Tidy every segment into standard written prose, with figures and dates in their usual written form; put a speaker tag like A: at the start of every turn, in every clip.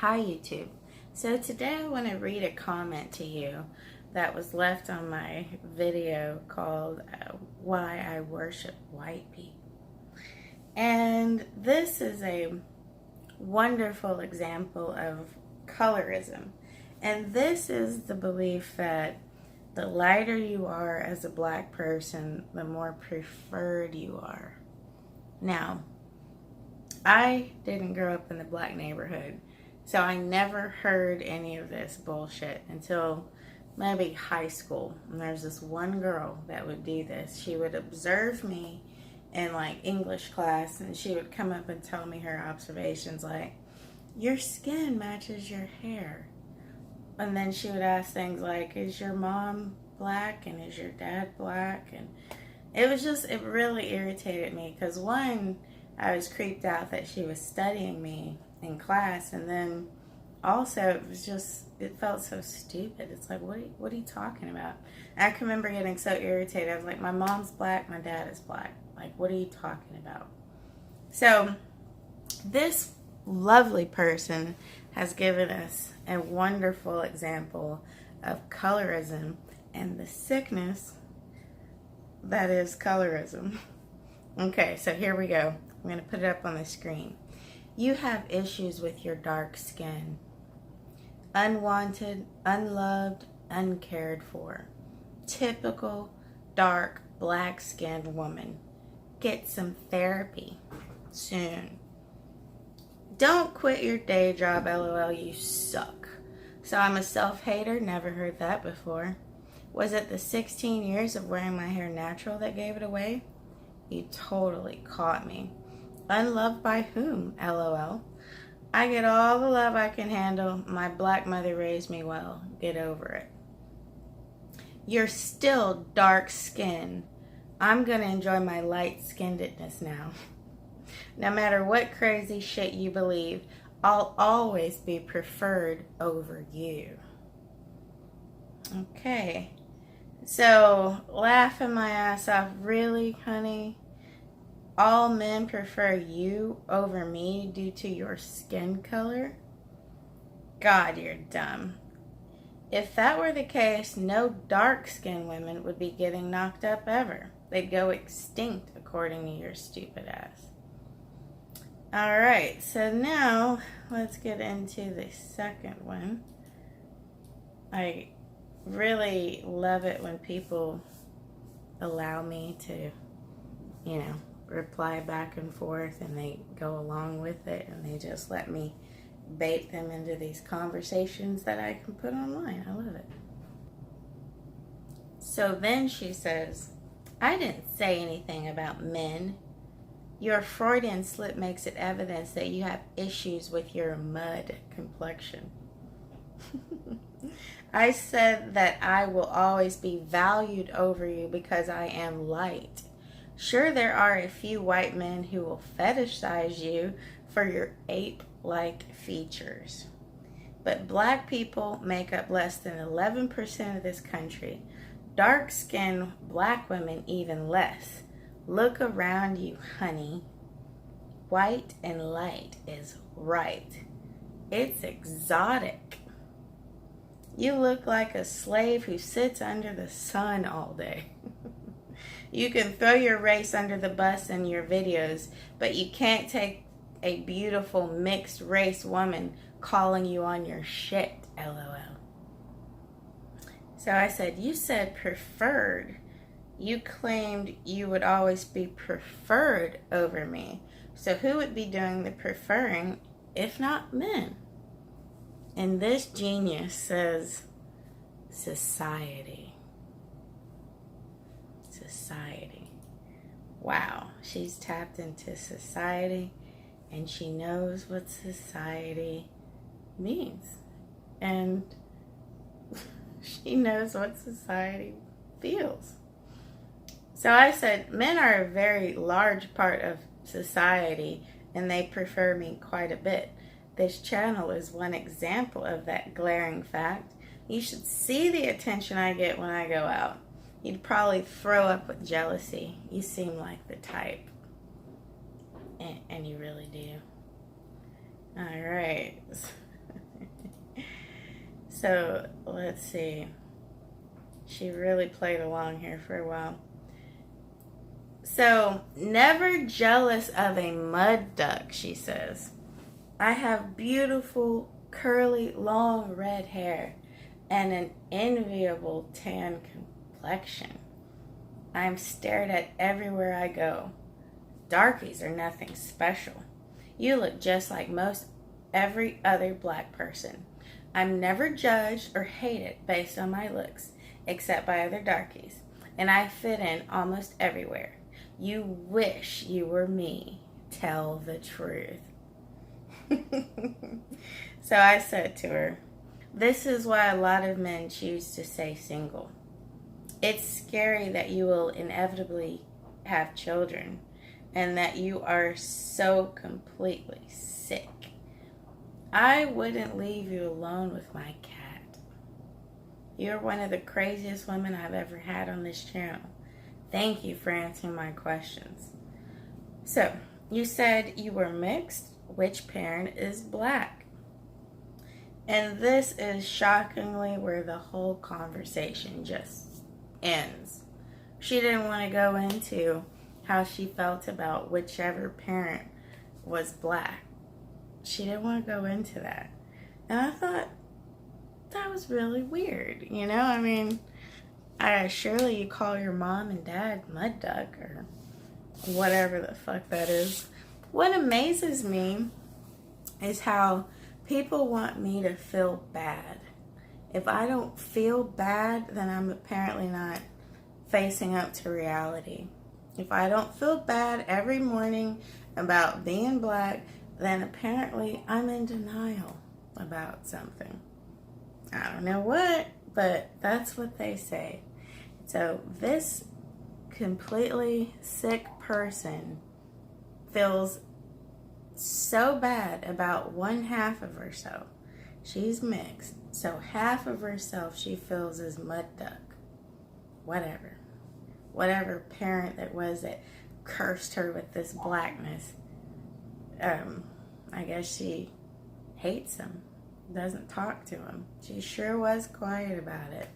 A: Hi YouTube. So today I want to read a comment to you that was left on my video called Why I Worship White People. And this is a wonderful example of colorism. And this is the belief that the lighter you are as a black person, the more preferred you are. Now, I didn't grow up in the black neighborhood, so I never heard any of this bullshit until maybe high school. And there's this one girl that would do this. She would observe me in like English class, and she would come up and tell me her observations like, your skin matches your hair. And then she would ask things like, is your mom black and is your dad black? And it really irritated me because one, I was creeped out that she was studying me in class, and then also it felt so stupid. It's like, what are you talking about? And I can remember getting so irritated. I was like, my mom's black, my dad is black. Like, what are you talking about? So this lovely person has given us a wonderful example of colorism and the sickness that is colorism. Okay, so here we go. I'm going to put it up on the screen. You have issues with your dark skin. Unwanted, unloved, uncared for. Typical dark black-skinned woman. Get some therapy soon. Don't quit your day job, LOL, you suck. So I'm a self-hater, never heard that before. Was it the 16 years of wearing my hair natural that gave it away? You totally caught me. Unloved by whom, LOL? I get all the love I can handle. My black mother raised me well. Get over it. You're still dark skinned. I'm going to enjoy my light-skinnedness now. No matter what crazy shit you believe, I'll always be preferred over you. Okay. So, laughing my ass off. Really, honey? All men prefer you over me due to your skin color? God, you're dumb. If that were the case, no dark-skinned women would be getting knocked up ever. They'd go extinct, according to your stupid ass. Alright, so now let's get into the second one. I really love it when people allow me to, reply back and forth, and they go along with it, and they just let me bait them into these conversations that I can put online. I love it. So then she says, I didn't say anything about men. Your Freudian slip makes it evidence that you have issues with your mud complexion. I said that I will always be valued over you because I am light. Sure, there are a few white men who will fetishize you for your ape-like features. But black people make up less than 11% of this country. Dark-skinned black women even less. Look around you, honey. White and light is right. It's exotic. You look like a slave who sits under the sun all day. You can throw your race under the bus in your videos, but you can't take a beautiful mixed race woman calling you on your shit, LOL. So I said, you said preferred. You claimed you would always be preferred over me. So who would be doing the preferring if not men? And this genius says, society. Society. Wow, she's tapped into society, and she knows what society means. And she knows what society feels. So I said, men are a very large part of society, and they prefer me quite a bit. This channel is one example of that glaring fact. You should see the attention I get when I go out. You'd probably throw up with jealousy. You seem like the type. And you really do. All right. So, let's see. She really played along here for a while. So, never jealous of a mud duck, she says. I have beautiful, curly, long red hair and an enviable tan complexion. I am stared at everywhere I go. Darkies are nothing special. You look just like most every other black person. I'm never judged or hated based on my looks, except by other darkies, and I fit in almost everywhere. You wish you were me. Tell the truth. So I said to her, this is why a lot of men choose to stay single. It's scary that you will inevitably have children and that you are so completely sick. I wouldn't leave you alone with my cat. You're one of the craziest women I've ever had on this channel. Thank you for answering my questions. So, you said you were mixed. Which parent is black? And this is shockingly where the whole conversation just ends. She didn't want to go into how she felt about whichever parent was black. She didn't want to go into that. And I thought that was really weird. You know, I mean, surely you call your mom and dad mud duck or whatever the fuck that is. What amazes me is how people want me to feel bad. If I don't feel bad, then I'm apparently not facing up to reality. If I don't feel bad every morning about being black, then apparently I'm in denial about something. I don't know what, but that's what they say. So this completely sick person feels so bad about one half of herself. She's mixed, so half of herself she feels is mud duck. Whatever parent that was that cursed her with this blackness. I guess she hates him, doesn't talk to him. She sure was quiet about it.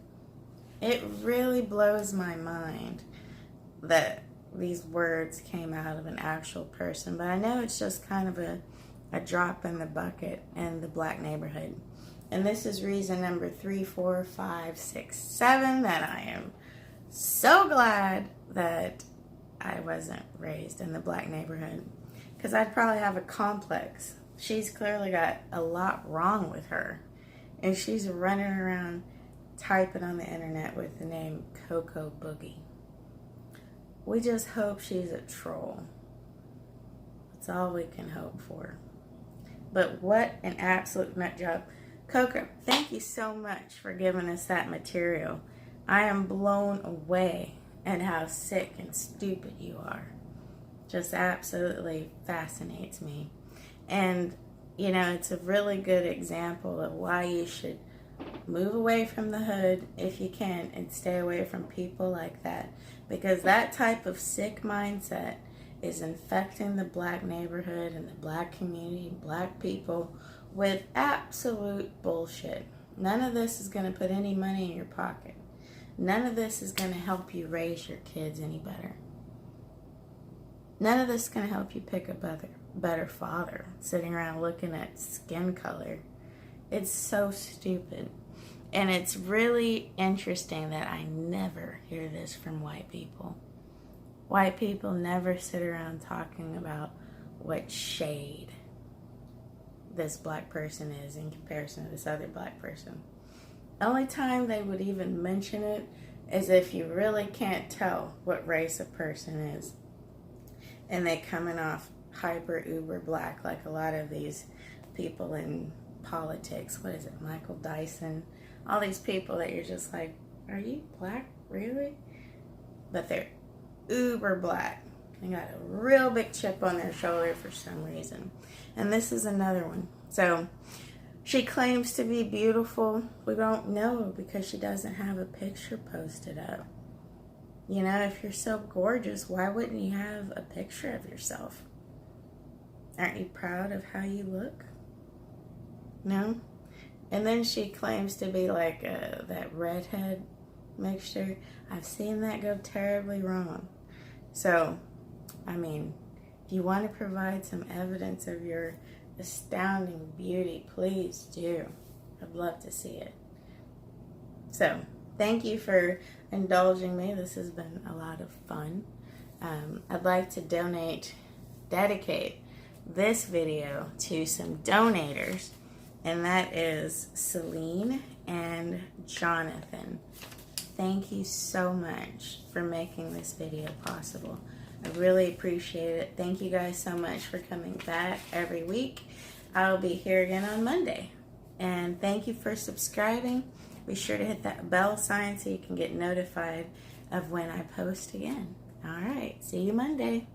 A: It really blows my mind that these words came out of an actual person, but I know it's just kind of a drop in the bucket in the black neighborhood. And this is reason number 3, 4, 5, 6, 7 that I am so glad that I wasn't raised in the black neighborhood, because I'd probably have a complex. She's clearly got a lot wrong with her, and she's running around typing on the internet with the name Coco Boogie. We just hope she's a troll. That's all we can hope for. But what an absolute nut job. Coco, thank you so much for giving us that material. I am blown away at how sick and stupid you are. Just absolutely fascinates me. And, you know, it's a really good example of why you should move away from the hood if you can and stay away from people like that. Because that type of sick mindset is infecting the black neighborhood and the black community, black people, with absolute bullshit. None of this is going to put any money in your pocket. None of this is going to help you raise your kids any better. None of this is going to help you pick a better father, sitting around looking at skin color. It's so stupid. And it's really interesting that I never hear this from white people. White people never sit around talking about what shade this black person is in comparison to this other black person. The only time they would even mention it is if you really can't tell what race a person is. And they coming off hyper uber black, like a lot of these people in politics. What is it, Michael Dyson? All these people that you're just like, are you black, really? But they're uber black. They got a real big chip on their shoulder for some reason. And this is another one. So she claims to be beautiful. We don't know because she doesn't have a picture posted up. You know, if you're so gorgeous, why wouldn't you have a picture of yourself? Aren't you proud of how you look? No? And then she claims to be like that redhead mixture. I've seen that go terribly wrong. So, I mean, if you want to provide some evidence of your astounding beauty, please do. I'd love to see it. So, thank you for indulging me. This has been a lot of fun. I'd like to dedicate this video to some donators, and that is Celine and Jonathan. Thank you so much for making this video possible. I really appreciate it. Thank you guys so much for coming back every week. I'll be here again on Monday. And thank you for subscribing. Be sure to hit that bell sign so you can get notified of when I post again. All right, see you Monday.